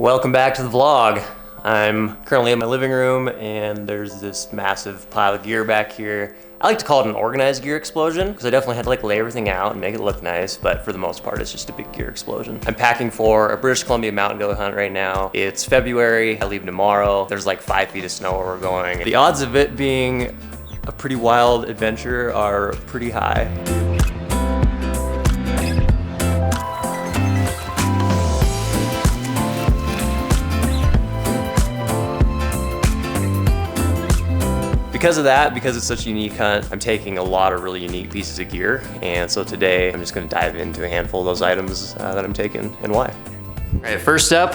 Welcome back to the vlog. I'm currently in my living room and there's this massive pile of gear back here. I like to call it an organized gear explosion because I definitely had to lay everything out and make it look nice, but for the most part it's just a big gear explosion. I'm packing for a British Columbia mountain goat hunt right now. It's February, I leave tomorrow. There's like 5 feet of snow where we're going. The odds of it being a pretty wild adventure are pretty high. Because of that, because it's such a unique hunt, I'm taking a lot of really unique pieces of gear. And so today I'm just gonna dive into a handful of those items that I'm taking and why. All right, first up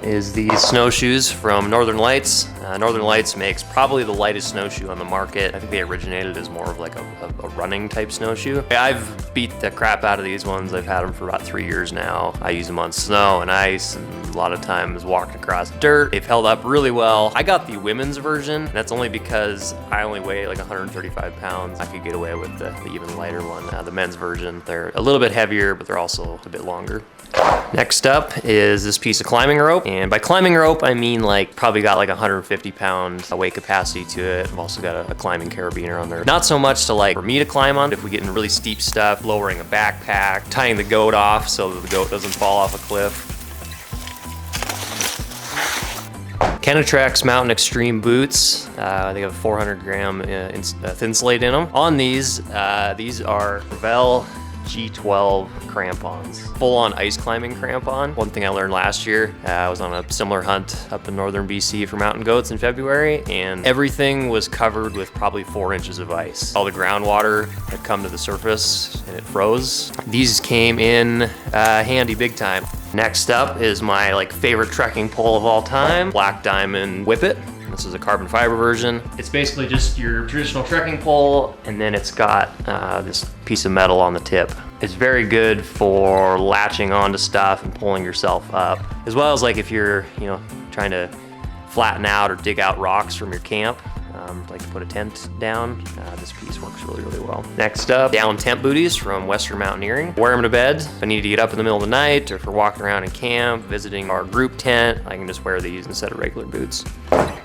is these snowshoes from Northern Lights. Northern Lights makes probably the lightest snowshoe on the market. I think they originated as more of like a running type snowshoe. I've beat the crap out of these ones. I've had them for about 3 years now. I use them on snow and ice and a lot of times walking across dirt. They've held up really well. I got the women's version. That's only because I only weigh like 135 pounds. I could get away with the even lighter one. The men's version, they're a little bit heavier, but they're also a bit longer. Next up is this piece of climbing rope. And by climbing rope, I mean like probably got like 150 pound weight capacity to it. I've also got a climbing carabiner on there. Not so much to like for me to climb on. If we get in really steep stuff, lowering a backpack, tying the goat off so that the goat doesn't fall off a cliff. Kenetrex Mountain Extreme boots. They have 400 gram thin slate in them. On these are Ravel G12 crampons. Full-on ice climbing crampon. One thing I learned last year, I was on a similar hunt up in northern BC for mountain goats in February, and everything was covered with probably 4 inches of ice. All the groundwater had come to the surface and it froze. These came in handy big time. Next up is my favorite trekking pole of all time, Black Diamond Whippet. This is a carbon fiber version. It's basically just your traditional trekking pole, and then it's got this piece of metal on the tip. It's very good for latching onto stuff and pulling yourself up, as well as if you're trying to flatten out or dig out rocks from your camp. Like to put a tent down, this piece works really, really well. Next up, Gallant Amp Booties from Western Mountaineering. Wear them to bed. If I need to get up in the middle of the night or for walking around in camp, visiting our group tent, I can just wear these instead of regular boots.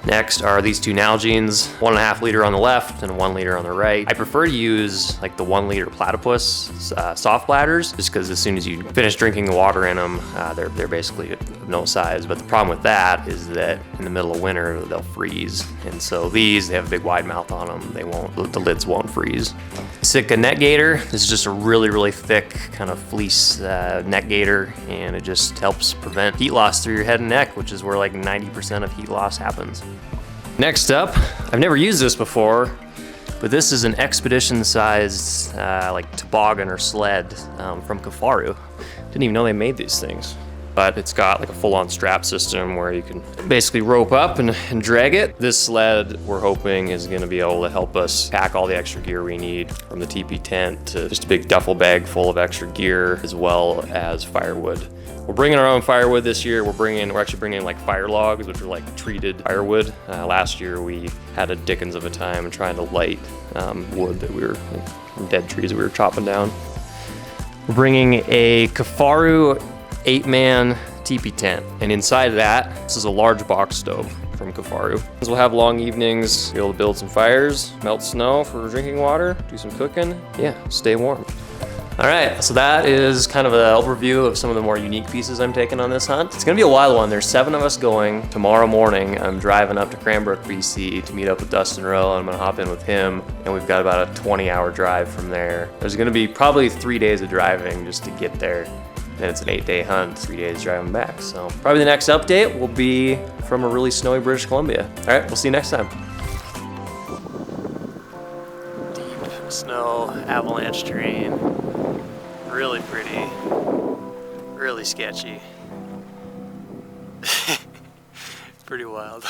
Next are these two Nalgene's, 1.5 liter on the left and 1 liter on the right. I prefer to use the 1 liter platypus soft bladders, just because as soon as you finish drinking the water in them, they're basically of no size. But the problem with that is that in the middle of winter, they'll freeze. And so these, they have a big wide mouth on them. The lids won't freeze. Sitka Net Gaiter. This is just a really, really thick kind of fleece net gaiter, and it just helps prevent heat loss through your head and neck, which is where 90% of heat loss happens. Next up, I've never used this before, but this is an expedition-sized toboggan or sled from Kifaru. Didn't even know they made these things. But it's got a full-on strap system where you can basically rope up and drag it. This sled, we're hoping, is gonna be able to help us pack all the extra gear we need, from the teepee tent to just a big duffel bag full of extra gear, as well as firewood. We're bringing our own firewood this year. We're actually bringing fire logs, which are treated firewood. Last year we had a dickens of a time trying to light wood that from dead trees that we were chopping down. We're bringing a Kifaru 8-man teepee tent, and inside of that, this is a large box stove from Kifaru. We'll have long evenings, be able to build some fires, melt snow for drinking water, do some cooking, yeah, stay warm. All right, so that is kind of an overview of some of the more unique pieces I'm taking on this hunt. It's gonna be a wild one. There's 7 of us going. Tomorrow morning, I'm driving up to Cranbrook, BC to meet up with Dustin Rowe, and I'm gonna hop in with him, and we've got about a 20-hour drive from there. There's gonna be probably 3 days of driving just to get there. Then it's an 8-day hunt, 3 days driving back. So probably the next update will be from a really snowy British Columbia. All right, we'll see you next time. Deep snow, avalanche terrain. Really pretty, really sketchy. Pretty wild.